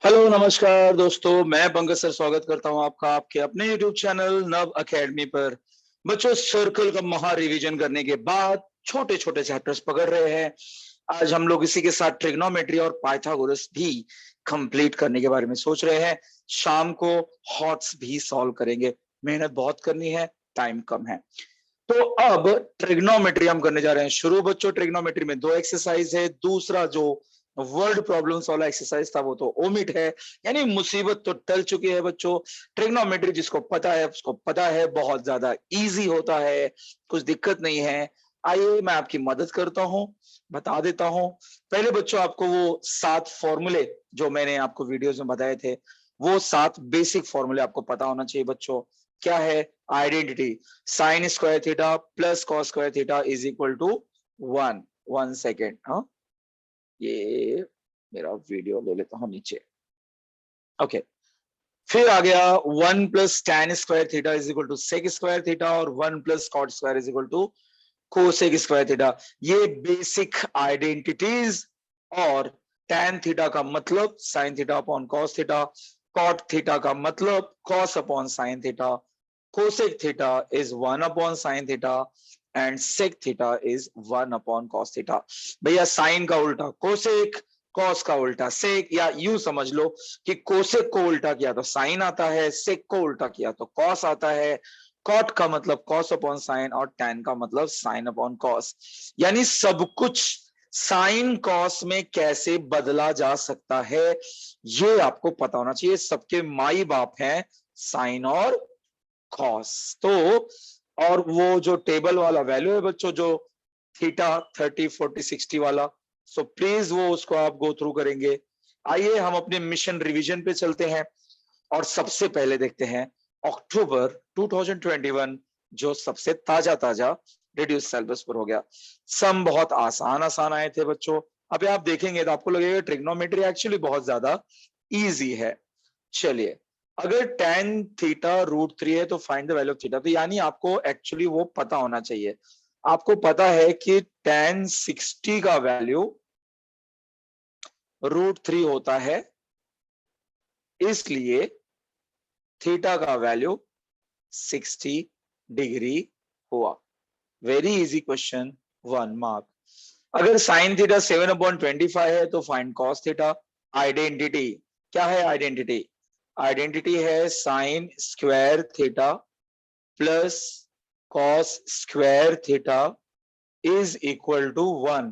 Hello नमस्कार दोस्तों, मैं पंकज सर स्वागत करता हूं आपका आपके अपने यूट्यूब चैनल नव एकेडमी पर। बच्चों, सर्कल का महा रिवीजन करने के बाद छोटे छोटे चैप्टर्स पकड़ रहे हैं। आज हम लोग इसी के साथ ट्रिग्नोमेट्री और पाइथागोरस भी कंप्लीट करने के बारे में सोच रहे हैं। शाम को हॉट्स भी सॉल्व करेंगे। मेहनत बहुत करनी है, टाइम कम है। तो अब ट्रिग्नोमेट्री हम करने जा रहे हैं शुरू। बच्चों, ट्रिग्नोमेट्री में दो एक्सरसाइज है। दूसरा जो वर्ड प्रॉब्लम्स वाला एक्सरसाइज था वो तो ओमिट है, यानी मुसीबत तो टल चुकी है बच्चों। ट्रिग्नोमेट्री जिसको पता है उसको पता है, बहुत ज्यादा इजी होता है, कुछ दिक्कत नहीं है। आइए मैं आपकी मदद करता हूं, बता देता हूं। पहले बच्चों आपको वो 7 फॉर्मूले जो मैंने आपको वीडियोस में बताए थे, वो 7 बेसिक फॉर्मूले आपको पता होना चाहिए बच्चों। क्या है? Identity, sine square theta plus cos square theta is equal to 1। 1 second, हाँ, ये मेरा वीडियो ले लेता हूं नीचे। ओके, फिर आ गया 1 plus tan square theta is equal to sec square theta और 1 plus cot square is equal to cosec square theta. ये बेसिक आइडेंटिटीज। और टैन थीटा का मतलब sine theta upon cos theta, cot theta का मतलब cos upon sine theta, cosec theta is 1 upon sine theta and sec theta is 1 upon cos theta. भैया sine का उल्टा cosec, cos का उल्टा सेक, या यूं समझ लो कि कोसेक को उल्टा किया तो साइन आता है, सेक को उल्टा किया तो कॉस आता है, कॉट का मतलब कॉस अपॉन साइन और टैन का मतलब साइन अपॉन कॉस। यानी सब कुछ साइन कॉस में कैसे बदला जा सकता है ये आपको पता होना चाहिए। सबके माई बाप हैं साइन और कॉस। तो और वो जो टेबल वाला वैल्यू है बच्चों, जो थीटा 30 40 60 वाला, सो प्लीज वो उसको आप गो थ्रू करेंगे। आइए हम अपने मिशन रिवीजन पे चलते हैं और सबसे पहले देखते हैं अक्टूबर 2021, जो सबसे ताजा ताजा रिड्यूस सिलेबस पर हो गया। सम बहुत आसान आसान आए थे बच्चों। अभी आप देखेंगे तो आपको लगेगा ट्रिग्नोमेट्री एक्चुअली बहुत ज्यादा इजी है। चलिए, अगर tan थीटा √3 है तो find the value of theta. तो यानी आपको एक्चुअली वो पता होना चाहिए। आपको पता है कि tan 60 का वैल्यू √3 होता है, इसलिए थीटा का वैल्यू 60 डिग्री हुआ। Very easy question, 1 mark. अगर साइन थीटा 7/25 है तो फाइंड कॉस थीटा। आइडेंटिटी क्या है? आइडेंटिटी आइडेंटिटी है sine square theta plus cos square theta is equal to 1।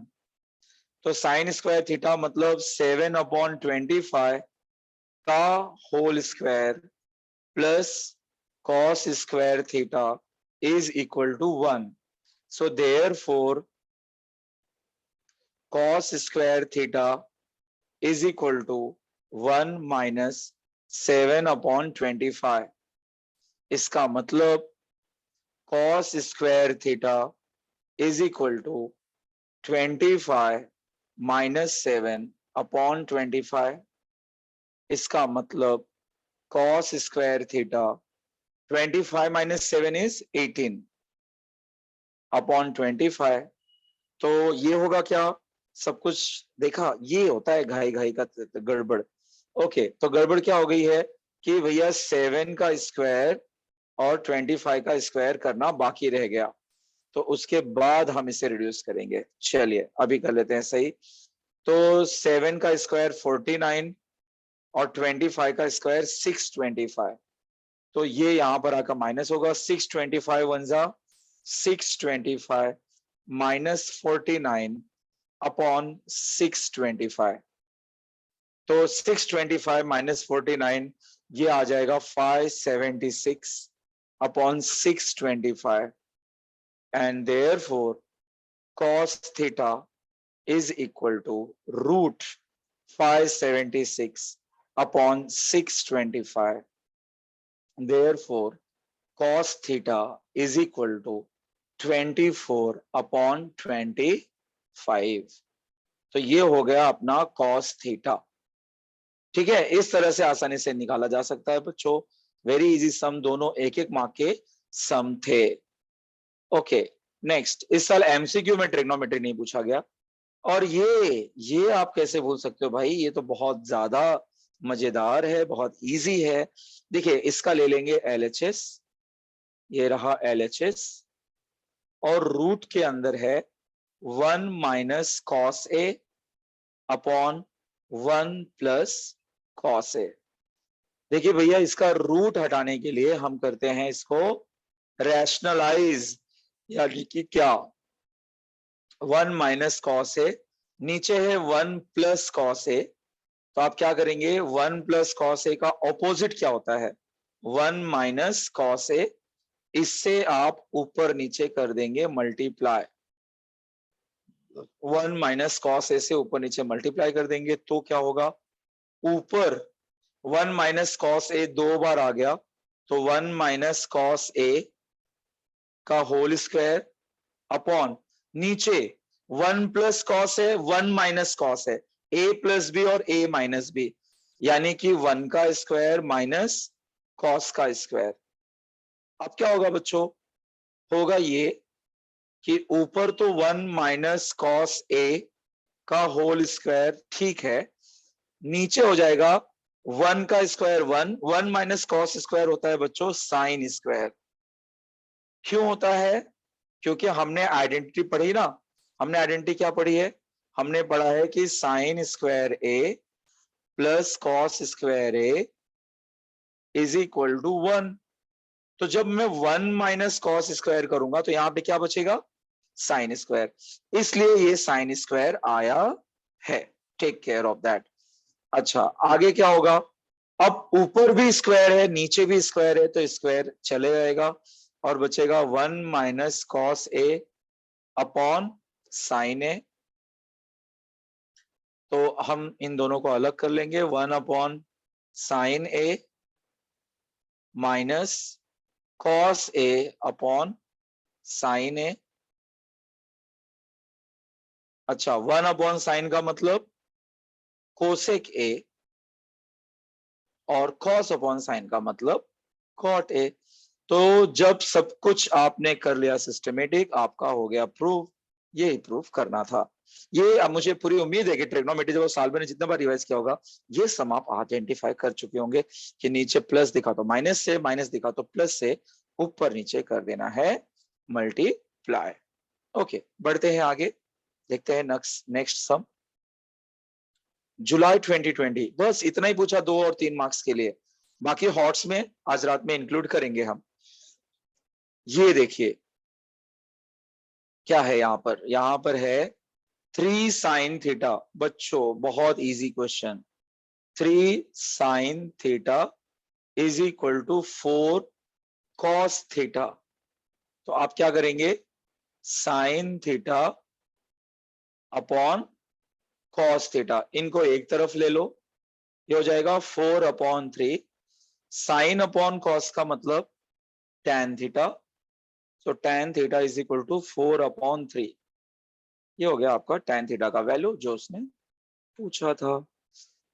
तो साइन स्क्वायर थीटा मतलब 7/25 का whole square plus cos square theta is equal to 1. So therefore cos square theta is equal to 1 minus 7/25। इसका मतलब cos square theta is equal to 25 minus 7/25। इसका मतलब cos square theta 25 minus 7 is 18/25। तो ये होगा क्या? सब कुछ देखा, ये होता है घाई घाई का गड़बड़। ओके, तो गड़बड़ क्या हो गई है कि भैया 7 का स्क्वायर और 25 का स्क्वायर करना बाकी रह गया, तो उसके बाद हम इसे रिड्यूस करेंगे। चलिए अभी कर लेते हैं सही। तो 7 का स्क्वायर 49 और 25 का स्क्वायर 625। तो ये यहां पर आकर माइनस होगा। 625 वन जा 625 minus 49 अपॉन 625। तो 625 minus 49 ये आ जाएगा 576 upon 625 and therefore cos theta is equal to √576 upon 625। therefore cos theta is equal to 24/25। तो ये हो गया अपना cos थीटा। ठीक है, इस तरह से आसानी से निकाला जा सकता है बच्चों। वेरी इजी सम, दोनों 1-1 मार्क के सम थे। Okay, next. इस साल एमसीक्यू में ट्रिग्नोमेट्री नहीं पूछा गया। और ये आप कैसे भूल सकते हो भाई, ये तो बहुत ज्यादा मजेदार है, बहुत इजी है। देखिए इसका ले लेंगे LHS, ये रहा LHS, और रूट के अंदर है 1 minus cos A upon 1 plus cos A. देखिए भैया इसका रूट हटाने के लिए हम करते हैं इसको रैशनलाइज, यानी कि क्या, 1 माइनस कॉस ए, नीचे है 1 प्लस कॉस ए, तो आप क्या करेंगे, 1 प्लस कॉस ए का ऑपोजिट क्या होता है, 1 माइनस कॉस ए, इससे आप ऊपर नीचे कर देंगे मल्टीप्लाई, 1 माइनस कॉस ए से ऊपर नीचे मल्टीप्लाई कर देंगे तो क्या होगा, ऊपर 1 माइनस कॉस ए 2 बार आ गया, तो 1 माइनस कॉस ए का होल स्क्वायर अपॉन नीचे 1 प्लस कॉस है 1 माइनस कॉस है, ए प्लस बी और ए माइनस बी, यानी कि 1 का स्क्वायर माइनस कॉस का स्क्वायर। अब क्या होगा बच्चों, होगा ये कि ऊपर तो 1 माइनस कॉस ए का होल स्क्वायर ठीक है, नीचे हो जाएगा 1 का स्क्वायर 1, 1 माइनस कॉस स्क्वायर होता है बच्चों साइन स्क्वायर। क्यों होता है, क्योंकि हमने आइडेंटिटी पढ़ी ना, हमने आइडेंटिटी क्या पढ़ी है, हमने पढ़ा है कि sine square A plus cos square A is equal to 1। तो जब मैं 1 माइनस कॉस स्क्वायर करूंगा तो यहां पे क्या बचेगा, साइन स्क्वायर, इसलिए ये साइन स्क्वायर आया है। Take care of that. अच्छा आगे क्या होगा, अब ऊपर भी स्क्वायर है नीचे भी स्क्वायर है, तो स्क्वायर चले जाएगा और बचेगा 1 minus cos A upon sine ए। तो हम इन दोनों को अलग कर लेंगे, 1 upon sign A minus cos A upon sine ए। अच्छा 1 अपॉन साइन का मतलब कोसेक ए, और कॉस अपॉन साइन का मतलब कॉट ए। तो जब सब कुछ आपने कर लिया सिस्टमेटिक, आपका हो गया प्रूफ। ये प्रूफ करना था। ये अब मुझे पूरी उम्मीद है कि ट्रिग्नोमेट्री जब साल में जितना बार रिवाइज किया होगा, ये सम आप आइडेंटिफाई कर चुके होंगे कि नीचे प्लस दिखा तो माइनस से, माइनस दिखा तो प्लस से, ऊपर नीचे कर देना है मल्टीप्लाई। ओके बढ़ते हैं आगे, देखते हैं नेक्स्ट सम। जुलाई 2020, बस इतना ही पूछा 2 और 3 मार्क्स के लिए, बाकी हॉट्स में आज रात में इंक्लूड करेंगे हम। ये देखिए क्या है यहाँ पर है 3 साइन थीटा। बच्चों बहुत easy question, 3 sine theta is equal to 4 cos theta. तो आप क्या करेंगे, sine theta upon cos theta, इनको एक तरफ ले लो, ये हो जाएगा 4 अपॉन 3, साइन अपॉन कॉस का मतलब tan theta, so tan theta is equal to 4 upon 3। ये हो गया आपका tan थीटा का वैल्यू जो उसने पूछा था।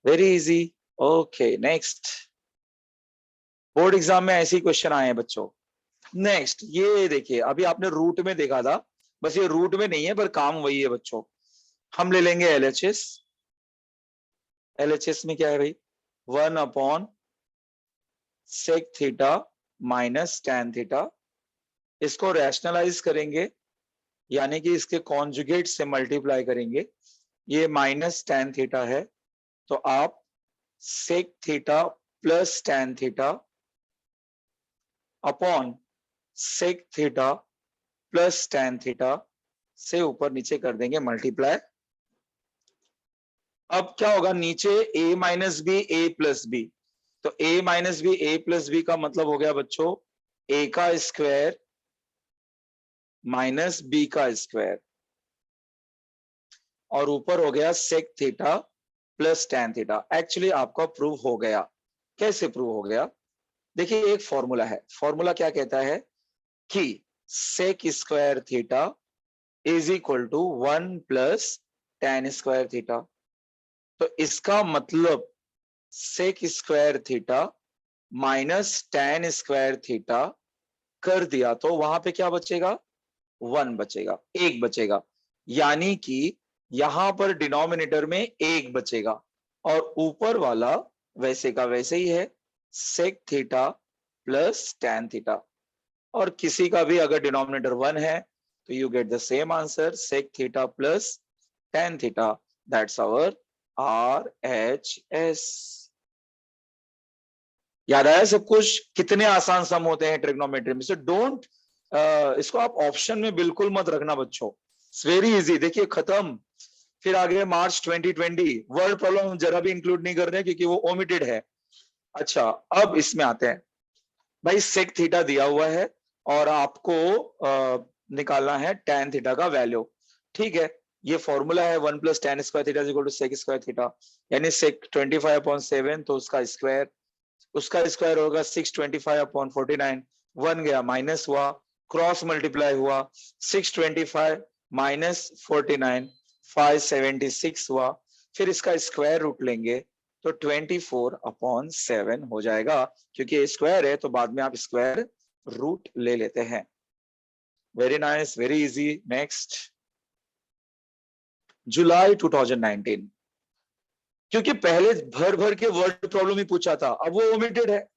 Very easy. Okay next, board exam में ऐसे ही क्वेश्चन आए हैं बच्चों। नेक्स्ट ये देखिए, अभी आपने रूट में देखा था, बस ये रूट में नहीं है पर काम वही है बच्चों। हम ले लेंगे LHS। LHS में क्या है भाई, 1 upon sec theta minus tan theta, इसको रैशनलाइज करेंगे, यानी कि इसके कॉन्जुगेट से मल्टीप्लाई करेंगे। ये माइनस tan थीटा है, तो आप sec theta plus tan theta upon sec theta plus tan theta से ऊपर नीचे कर देंगे मल्टीप्लाई। अब क्या होगा, नीचे a minus B A plus B, तो a minus B A plus B का मतलब हो गया बच्चों a का स्क्वायर माइनस b का स्क्वायर, और ऊपर हो गया sec theta plus tan theta. Actually आपका प्रूव हो गया। कैसे प्रूव हो गया, देखिए एक फॉर्मूला है, फॉर्मूला क्या कहता है कि sec square theta is equal to 1 plus tan square theta. तो इसका मतलब sec square theta minus tan square theta कर दिया तो वहां पे क्या बचेगा, 1 बचेगा, 1 बचेगा, यानी कि यहां पर डिनोमिनेटर में 1 बचेगा और ऊपर वाला वैसे का वैसे ही है, sec theta plus tan theta, और किसी का भी अगर डिनोमिनेटर 1 है तो you get the same answer, sec theta plus tan theta, that's our RHS। याद आया सब कुछ? कितने आसान सम होते हैं ट्रिग्नोमेट्री में से। डोंट इसको आप ऑप्शन में बिल्कुल मत रखना बच्चों, इट्स वेरी इजी। देखिए खत्म। फिर आगे मार्च 2020, वर्ड प्रॉब्लम जरा भी इंक्लूड नहीं कर रहे क्योंकि वो ओमिटेड है। अच्छा, अब इसमें आते हैं भाई, सेक थीटा दिया हुआ है और आपको निकालना है टैन थीटा का वैल्यू। ठीक है, ये फॉर्मूला है 1 plus tan square theta equal to sec square theta, यानी सेक 25/7 तो उसका स्क्वायर होगा 625/49, 1 गया माइनस हुआ, क्रॉस मल्टीप्लाई हुआ, 625 माइनस 49 576 हुआ, फिर इसका स्क्वायर रूट लेंगे तो 24/7 हो जाएगा, क्योंकि ये स्क्वायर है तो बाद में आप स्क्वायर रूट ले लेते हैं। Very nice, very easy. Next, July 2019, क्योंकि पहले भर भर के वर्ड प्रॉब्लम ही पूछा था, अब वो ओमिटेड है।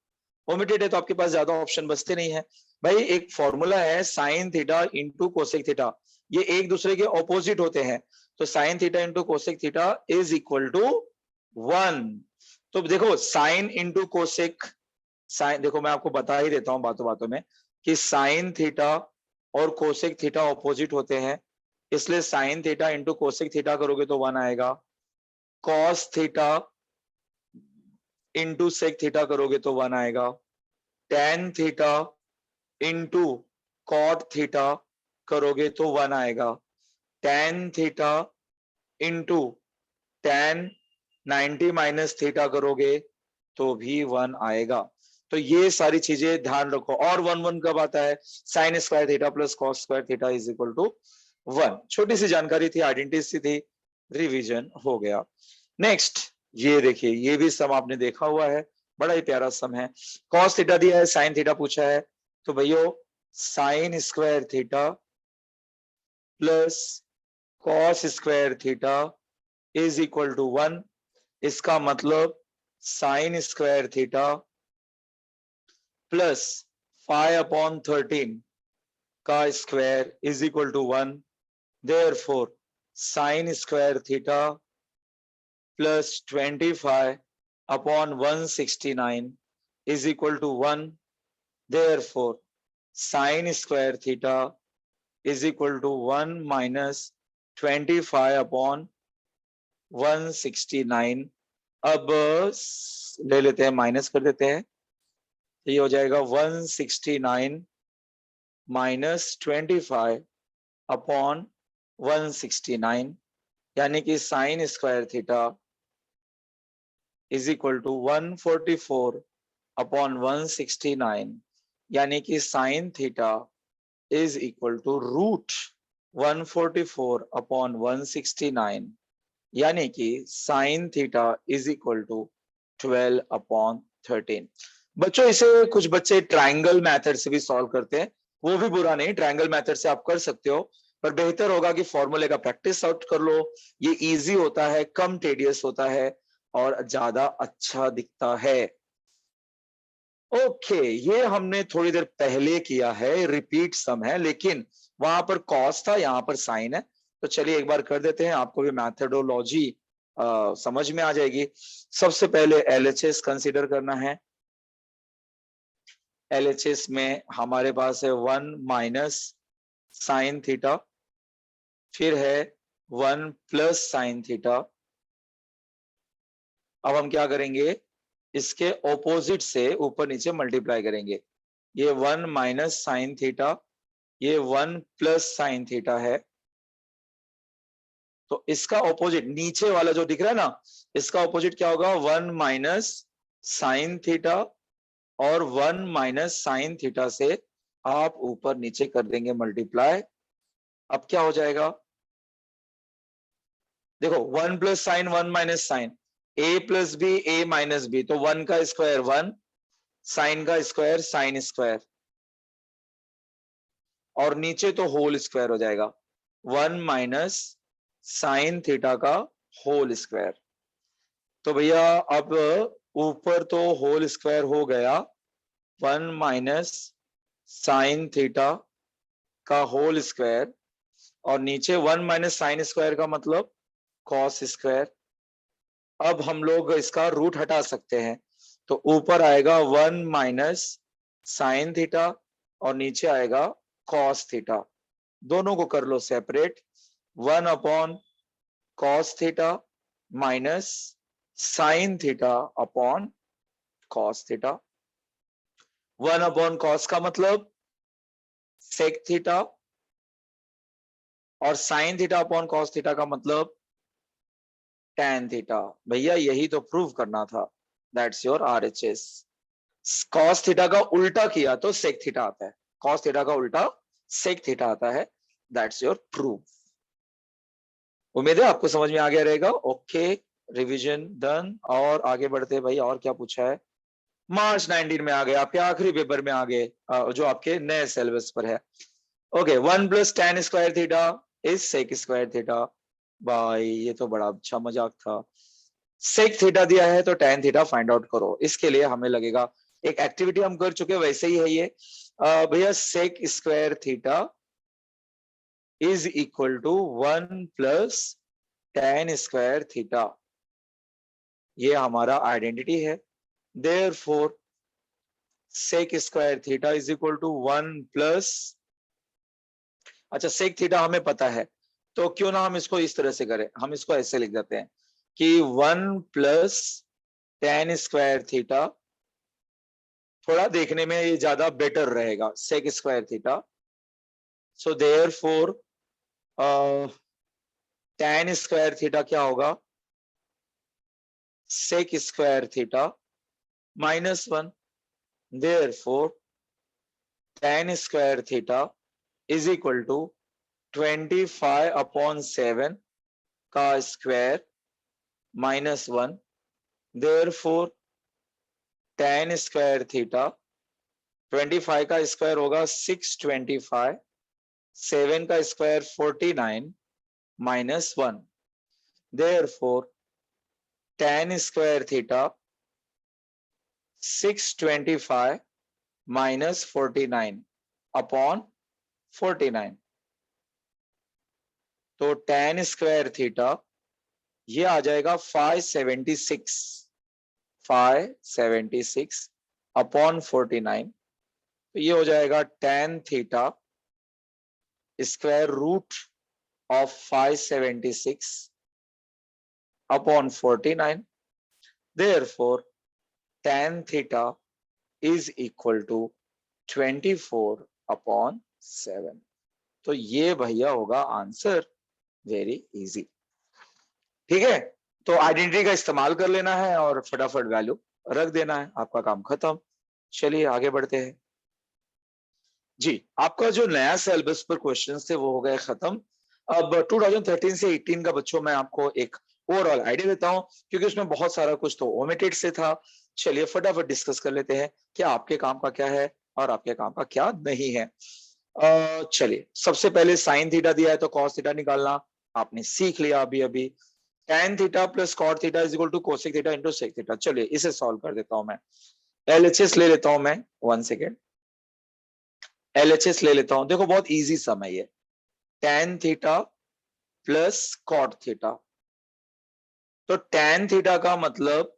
ओमिटेड है तो आपके पास ज्यादा ऑप्शन बचते नहीं है। भाई एक फॉर्मूला है sine theta into cosec theta, ये एक दूसरे के ऑपोजिट होते हैं, तो sine theta into cosec theta is equal to 1। तो देखो साइन इंटू कोसेक, साइन देखो मैं आपको बता ही देता हूं बातों बातों में कि साइन थीटा और कोसेक थीटा ऑपोजिट होते हैं, इसलिए sine theta into cosec theta करोगे तो 1 आएगा, cos theta into sec theta करोगे तो 1 आएगा, tan theta into cot theta करोगे तो 1 आएगा, tan theta into tan 90 minus theta करोगे तो भी 1 आएगा। तो ये सारी चीजें ध्यान रखो। और 1 कब आता है? Sine square theta plus cos square theta is equal to 1। छोटी सी जानकारी थी, आइडेंटिटी थी, रिवीजन हो गया। नेक्स्ट, ये देखिए, ये भी सम आपने देखा हुआ है, बड़ा ही प्यारा सम है। कॉस थीटा दिया है, साइन थीटा पूछा है, तो भैया sine square theta plus cos square theta is equal to 1। इसका मतलब साइन स्क्वायर थीटा प्लस 5/13 का square is equal to 1। Therefore sine square theta plus 25/169 is equal to 1. Therefore, sin square theta is equal to 1 minus 25/169। अब ले लेते हैं, minus कर देते हैं, तो ये हो जाएगा 169 माइनस 25/169, यानी कि sine square theta is equal to 144/169, यानी कि sine theta is equal to root 144/169, यानी कि sine theta is equal to 12/13। बच्चों इसे कुछ बच्चे ट्रायंगल मेथड से भी सॉल्व करते हैं, वो भी बुरा नहीं, ट्रायंगल मेथड से आप कर सकते हो, पर बेहतर होगा कि फॉर्मूले का प्रैक्टिस आउट कर लो। ये इजी होता है, कम टेडियस होता है और ज्यादा अच्छा दिखता है। ओके, ये हमने थोड़ी देर पहले किया है, रिपीट सम है, लेकिन वहां पर कॉस था, यहाँ पर साइन है, तो चलिए एक बार कर देते हैं, आपको भी मैथडोलॉजी समझ में आ जाएगी। सबसे पहले LHS कंसीडर करना है। LHS में हमारे पास है 1 माइनस साइन थीटा, फिर है 1 प्लस साइन थीटा। अब हम क्या करेंगे, इसके ऑपोजिट से ऊपर नीचे मल्टीप्लाई करेंगे। ये 1 माइनस साइन थीटा, ये 1 प्लस साइन थीटा है, तो इसका ऑपोजिट नीचे वाला जो दिख रहा है ना, इसका ऑपोजिट क्या होगा? 1 माइनस साइन थीटा, और 1 माइनस साइन थीटा से आप ऊपर नीचे कर देंगे मल्टीप्लाई। अब क्या हो जाएगा? देखो 1 plus sine 1 minus sine, a plus B a minus B, तो 1 का स्क्वायर 1, साइन का स्क्वायर साइन स्क्वायर, और नीचे तो होल स्क्वायर हो जाएगा, 1 माइनस साइन थीटा का होल स्क्वायर। तो भैया अब ऊपर तो होल स्क्वायर हो गया 1 माइनस साइन थीटा का होल स्क्वायर, और नीचे 1 माइनस साइन स्क्वायर का मतलब कॉस स्क्वायर। अब हम लोग इसका रूट हटा सकते हैं, तो ऊपर आएगा 1 माइनस साइन थीटा और नीचे आएगा कॉस थीटा। दोनों को कर लो separate, 1 upon cos theta minus sine theta upon cos theta. 1 upon cos का मतलब सेक थीटा और sine theta upon cos theta का मतलब टैन थीटा। भैया यही तो प्रूव करना था, that's your RHS. Cos theta का उल्टा किया तो सेक थीटा आता है, कॉस थीटा का उल्टा सेक थीटा आता है, दैट्स योर प्रूफ। उम्मीद है आपको समझ में आ गया रहेगा। ओके, रिवीजन डन, और आगे बढ़ते भाई। और क्या पूछा है? मार्च 19 में आ गए, आपके आखिरी पेपर में आ गए, जो आपके नए सिलेबस पर है। Okay, 1 plus tan square theta is sec square theta. भाई ये तो बड़ा अच्छा मजाक था। सेक थीटा दिया है तो tan थीटा फाइंड आउट करो। इसके लिए हमें लगेगा, एक एक्टिविटी हम कर चुके वैसे ही है ये। भैया sec square theta is equal to 1 plus tan square theta, ये हमारा आइडेंटिटी है। Therefore sec square theta is equal to 1 plus, अच्छा सेक थीटा हमें पता है, तो क्यों ना हम इसको इस तरह से करें, हम इसको ऐसे लिख देते हैं कि 1 प्लस tan स्क्वायर थीटा, थोड़ा देखने में ये ज्यादा बेटर रहेगा, sec square theta. So therefore tan square theta क्या होगा? Sec square theta -1। Therefore tan square theta is equal to 25/7 का square -1। Therefore tan square theta 25 का स्क्वायर होगा 625, 7 का square 49 -1। Therefore tan square theta 625 -49 upon 49। तो tan square theta ये आ जाएगा 576, 576 upon 49। तो ये हो जाएगा tan theta square root of 576 upon 49। Therefore, tan theta is equal to 24/7। तो ये भैया होगा आंसर, वेरी इजी। ठीक है, तो आइडेंटिटी का इस्तेमाल कर लेना है और फटाफट वैल्यू रख देना है, आपका काम खत्म। चलिए आगे बढ़ते हैं जी। आपका जो नया सिलेबस पर क्वेश्चंस थे वो हो गए खत्म। अब 2013 से 18 का बच्चों मैं आपको एक ओवरऑल आइडिया देता हूं, क्योंकि उसमें बहुत सारा कुछ तो ओमिटेड से था। चलिए फटाफट डिस्कस कर लेते हैं कि आपके काम का क्या है और आपके काम का क्या नहीं है। चलिए सबसे पहले साइन थीटा दिया है तो कॉस थीटा निकालना आपने सीख लिया अभी अभी। tan theta plus cot theta is equal to cosec theta into sec theta. चलिए इसे सॉल्व कर देता हूं मैं। एलएचएस ले लेता हूं मैं, 1 सेकेंड, एलएचएस ले लेता हूं। देखो बहुत इजी सम है ये। tan theta plus cot theta, तो tan थीटा का मतलब,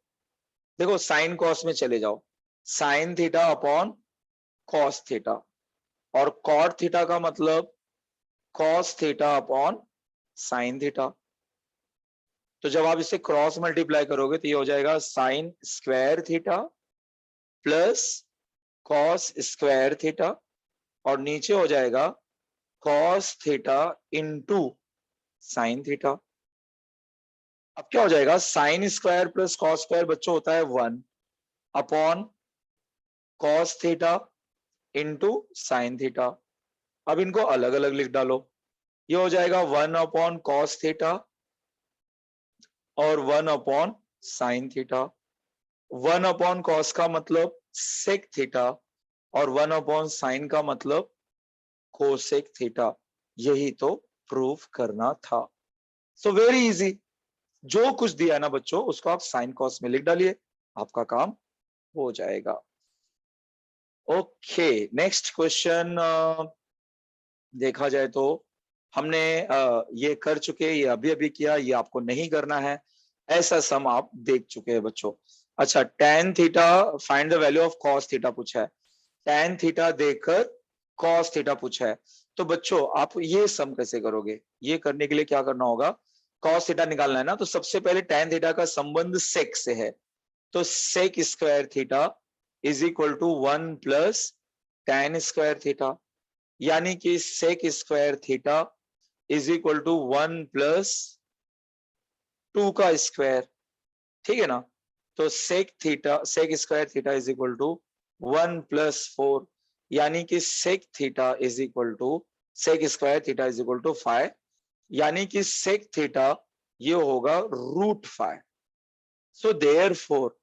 देखो साइन कॉस में चले जाओ, sine theta upon cos theta, और कॉट थीटा का मतलब cos theta upon sine theta. तो जब आप इसे क्रॉस मल्टीप्लाई करोगे तो ये हो जाएगा sine square theta plus cos square theta, और नीचे हो जाएगा cos theta into sine theta. अब क्या हो जाएगा, sine square plus cos square बच्चों होता है 1 upon cos theta into sine theta. अब इनको अलग अलग लिख डालो, ये हो जाएगा 1 अपॉन कॉस थीटा और 1 upon sine theta. 1 upon cos का मतलब सेक थीटा और 1 अपॉन साइन का मतलब कोसेक थीटा। यही तो प्रूफ करना था। सो वेरी इजी, जो कुछ दिया है ना बच्चों उसको आप साइन कॉस में लिख डालिए, आपका काम हो जाएगा। ओके, नेक्स्ट क्वेश्चन देखा जाए तो हमने ये कर चुके, ये अभी अभी किया, ये आपको नहीं करना है, ऐसा सम आप देख चुके हैं बच्चों। अच्छा, tan theta find the value of cos theta पूछा है, tan थीटा देकर cos थीटा पूछा है। तो बच्चों आप ये सम कैसे करोगे? ये करने के लिए क्या करना होगा, cos थीटा निकालना है ना, तो सबसे पहले tan थीटा का संबंध sec से है, तो sec square theta is equal to 1 plus tan square theta, यानी कि sec square theta is equal to 1 plus 2 का स्क्वायर, ठीक है ना। तो sec square theta is equal to 1 plus 4, यानी कि sec theta is equal to sec square theta is equal to 5, यानी कि sec थीटा ये होगा √5। सो देयरफॉर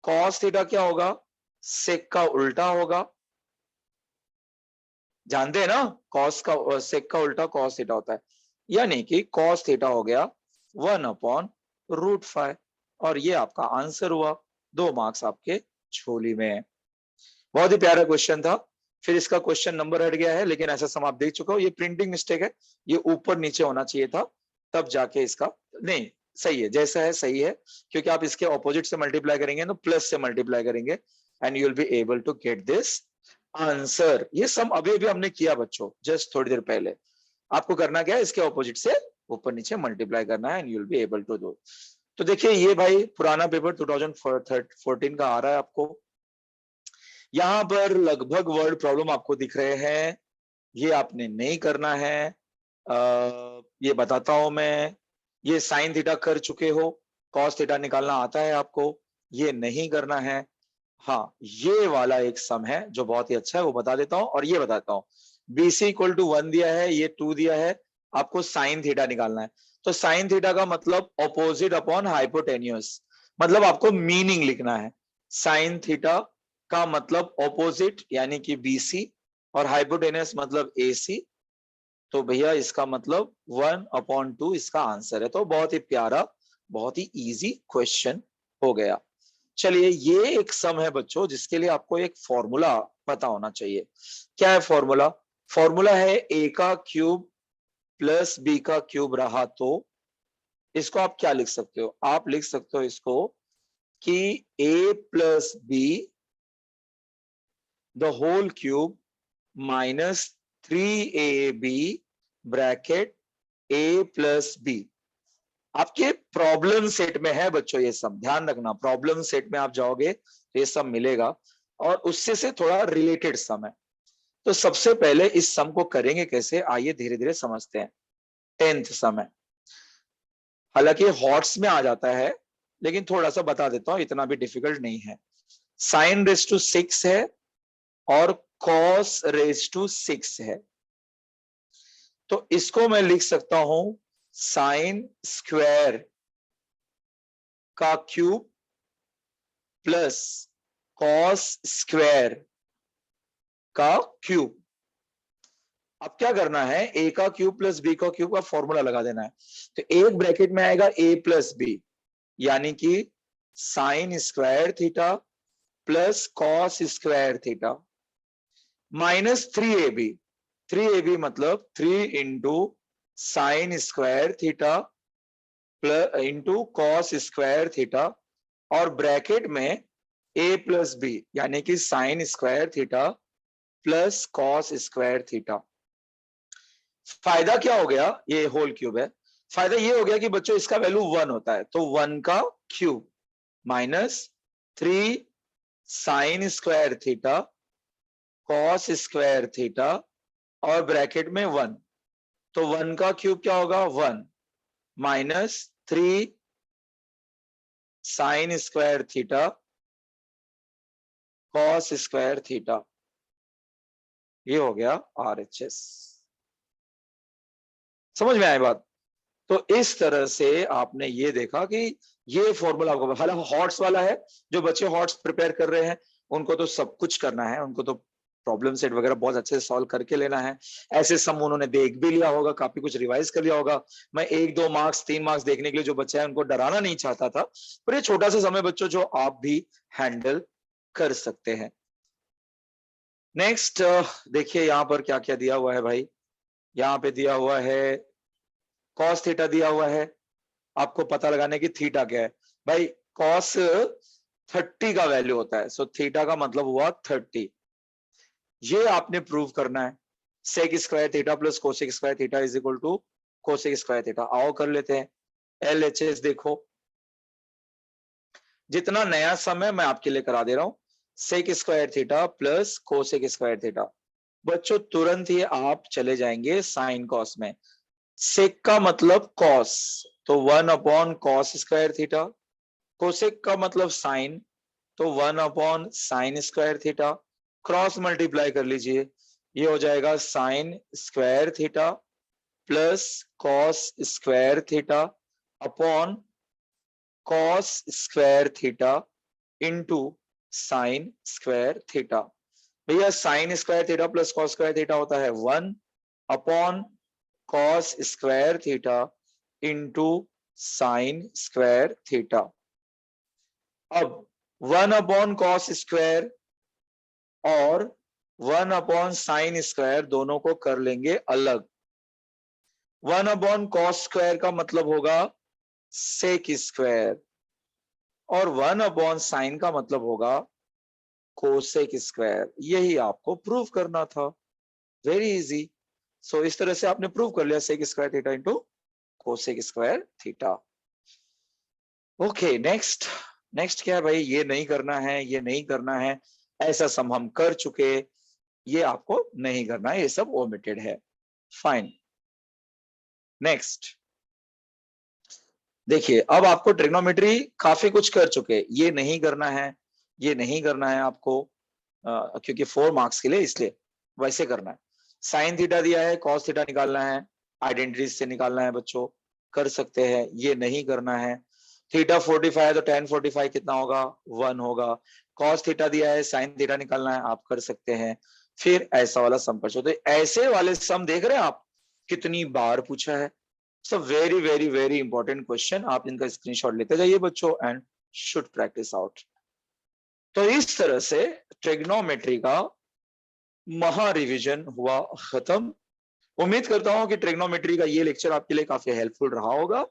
cos थीटा क्या होगा, sec का उल्टा होगा, जानते हैं ना, cos का sec का उल्टा cos थीटा होता है, यानी कि cos थीटा हो गया 1/√5, और ये आपका आंसर हुआ। 2 मार्क्स आपके झोली में है। बहुत ही प्यारा क्वेश्चन था। फिर इसका क्वेश्चन नंबर हट गया है, लेकिन ऐसा सम आप देख चुका हो, ये प्रिंटिंग मिस्टेक है, ये ऊपर नीचे होना चाहिए था, तब जाके इसका नहीं सही है, जैसा है सही है, क्योंकि आप इसके ऑपोजिट से मल्टीप्लाई करेंगे तो प्लस से मल्टीप्लाई करेंगे and you will be able to get this answer. ये सम अभी अभी हमने किया बच्चों, जस्ट थोड़ी देर पहले। आपको करना क्या है, इसके ऑपोजिट से ऊपर नीचे मल्टीप्लाई करना है and you will be able to do. तो देखिए ये भाई पुराना पेपर 2014 का आ रहा है आपको, यहां पर लगभग वर्ड प्रॉब्लम आपको दिख रहे हैं, ये आपने नहीं करना है। ये बताता हूं मैं, ये साइन थीटा कर चुके हो, कॉस थीटा निकालना आता है आपको, ये नहीं करना है। हाँ, ये वाला एक सम है जो बहुत ही अच्छा है, वो बता देता हूं, और ये बताता हूं, BC इक्वल टू 1 दिया है, ये 2 दिया है, आपको साइन थीटा निकालना है। तो साइन थीटा का मतलब ऑपोजिट अपॉन हाइपोटेन्यूस, मतलब आपको मीनिंग लिखना है। साइन थीटा का मतलब ऑपोजिट यानी कि BC, और हाइपोटेन्यूस मतलब AC, तो भैया इसका मतलब 1/2 इसका आंसर है। तो बहुत ही प्यारा, बहुत ही इजी क्वेश्चन हो गया। चलिए, ये एक सम है बच्चों जिसके लिए आपको एक फॉर्मूला पता होना चाहिए। क्या है फॉर्मूला? फॉर्मूला है A का क्यूब प्लस B का क्यूब रहा तो इसको आप क्या लिख सकते हो? आप लिख सकते हो इसको कि A plus B the whole cube minus 3AB bracket A plus B। आपके प्रॉब्लम सेट में है बच्चों ये सब, ध्यान रखना, प्रॉब्लम सेट में आप जाओगे तो ये सब मिलेगा, और उससे से थोड़ा रिलेटेड सम है। तो सबसे पहले इस सम को करेंगे कैसे, आइए धीरे धीरे समझते हैं। 10th सम है, हालांकि हॉट्स में आ जाता है, लेकिन थोड़ा सा बता देता हूं, इतना भी डिफिकल्ट नहीं है। साइन रेज टू 6 है और कॉस रेज टू 6 है, तो इसको मैं लिख सकता हूं साइन स्क्वायर का क्यूब प्लस कॉस स्क्वायर का क्यूब। अब क्या करना है, A का क्यूब प्लस B का क्यूब का फॉर्मूला लगा देना है। तो एक ब्रैकेट में आएगा A प्लस B, यानी कि sine square theta plus cos square theta minus 3AB। 3AB मतलब 3 into sine square theta plus into cos square theta, और ब्रैकेट में A प्लस B यानी कि sine square theta plus cos square theta. फायदा क्या हो गया, ये होल क्यूब है, फायदा ये हो गया कि बच्चों इसका वैल्यू 1 होता है, तो 1 का cube minus 3 sign square theta cos square theta और ब्रैकेट में 1, तो 1 का क्यूब क्या होगा 1 minus 3 sign square theta cos square theta, ये हो गया RHS। समझ में आई बात? तो इस तरह से आपने ये देखा कि ये फॉर्मूला आपको, हालांकि हॉट्स वाला है, जो बच्चे हॉट्स प्रिपेयर कर रहे हैं उनको तो सब कुछ करना है, उनको तो प्रॉब्लम सेट वगैरह बहुत अच्छे से सॉल्व करके लेना है। ऐसे सम उन्होंने देख भी लिया होगा, काफी कुछ रिवाइज कर लिया होगा। मैं 1-2 मार्क्स 3 मार्क्स देखने के लिए जो बच्चा है उनको डराना नहीं चाहता था, पर ये छोटा सा समय बच्चों जो आप भी हैंडल कर सकते हैं। नेक्स्ट देखिए यहाँ पर क्या क्या दिया हुआ है भाई। यहाँ पे दिया हुआ है कॉस थीटा दिया हुआ है, आपको पता लगाने की थीटा क्या है भाई। कॉस 30 का वैल्यू होता है, सो थीटा का मतलब हुआ 30। ये आपने प्रूव करना है। Sec square theta plus cosec square theta is equal to cosec square theta. आओ कर लेते हैं। LHS देखो, जितना नया सम है मैं आपके लिए करा दे रहा हूं। Sec square theta plus cosec square theta. बच्चों तुरंत ही आप चले जाएंगे साइन कॉस में। सेक का मतलब कॉस, तो 1 कॉस स्क्वायर थीटा। कोसेक का मतलब साइन, तो 1 sine square theta. Cross multiply कर लीजिए, ये हो जाएगा sine square theta plus cos square theta upon cos square theta into sine square theta. भैया sine square theta plus cos square theta होता है 1 upon cos square theta into sine square theta. अब 1 cos square और 1 sine square दोनों को कर लेंगे अलग। 1 कॉस स्क्वायर का मतलब होगा सेक स्क्वायर और 1 साइन का मतलब होगा कोसेक स्क्वायर। यही आपको प्रूव करना था, वेरी इजी। सो इस तरह से आपने प्रूव कर लिया sec square theta into cosec square theta. Okay next. Next क्या है भाई, ये नहीं करना है, ये नहीं करना है, ऐसा सम हम कर चुके, ये आपको नहीं करना है, ये सब ओमिटेड है। फाइन। नेक्स्ट देखिए, अब आपको ट्रिग्नोमेट्री काफी कुछ कर चुके, ये नहीं करना है, ये नहीं करना है आपको, क्योंकि 4 मार्क्स के लिए, इसलिए वैसे करना है। साइन थीटा दिया है, कॉस थीटा निकालना है, आइडेंटिटीज से निकालना है बच्चों, कर सकते हैं। ये नहीं करना है। थीटा 45 है तो tan 45 कितना होगा, 1 होगा। कॉस थीटा दिया है, साइन थीटा निकालना है, आप कर सकते हैं। फिर ऐसा वाला सम कर सकते, तो ऐसे वाले सम देख रहे हैं आप कितनी बार पूछा है। So very very very important question, आप इनका स्क्रीनशॉट लेते जाइए बच्चों एंड शुड प्रैक्टिस आउट। तो इस तरह से ट्रिग्नोमेट्री का महा रिवीजन हुआ खत्म। उम्मीद करता हूं कि ट्रिग्नोमेट्री का ये लेक्चर आपके लिए काफी हेल्पफुल रहा होगा।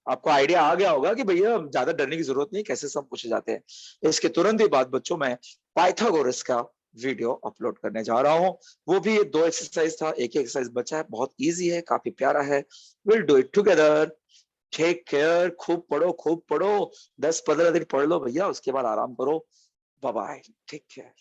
आपको आइडिया आ गया होगा कि भैया ज्यादा डरने की जरूरत नहीं, कैसे सब पूछे जाते हैं। इसके तुरंत ही बाद बच्चों मैं पाइथागोरस का वीडियो अपलोड करने जा रहा हूं। वो भी 2 एक्सरसाइज था, एक एक्सरसाइज बचा है, बहुत इजी है, काफी प्यारा है। Will do it together. Take care, खूब पढ़ो, खूब पढ़ो, 10-15 दिन पढ़ लो भैया, उसके बाद आराम करो। Bye bye, take care.